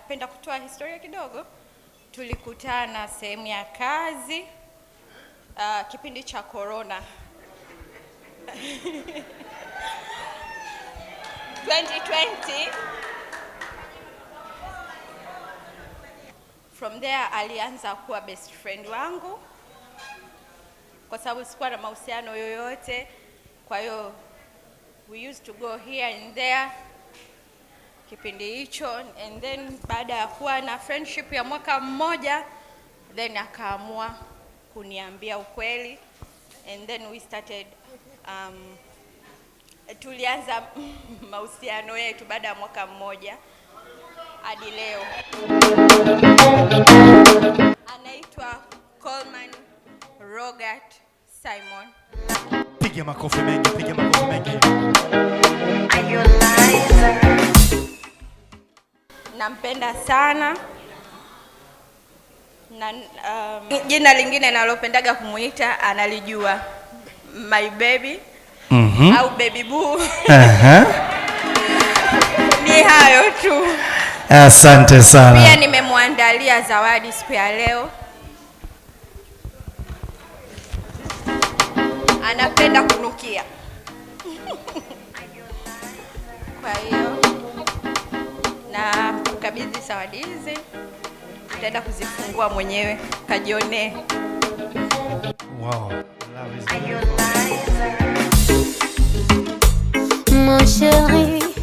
napenda kutoa historia kidogo. Tulikutana sehemu ya kazi kipindi cha corona 2020. From there alianza kuwa best friend wangu kwa sababu sikuwa na mahusiano yoyote. Kwa hiyo we used to go here and there kipindi hicho, and then baada ya kuwa na friendship ya mwaka mmoja, then akaamua kuniambia ukweli, and then we started tulianza mahusiano yetu baada ya mwaka mmoja hadi leo. Anaitwa Coleman Robert Simon. Piga makofi mengi, piga makofi mengi. Nampenda sana na jina lingine nalopendaga kumuita analijua, my baby au baby boo. Ni hayo tu. Asante sana. Pia nimemwandalia zawadi siku ya leo. Anapenda kunukia. Kwa hiyo na kukabidhi zawadi hizi, utaenda kuzifungua mwenyewe kajione. Wow. Love is Mon chéri.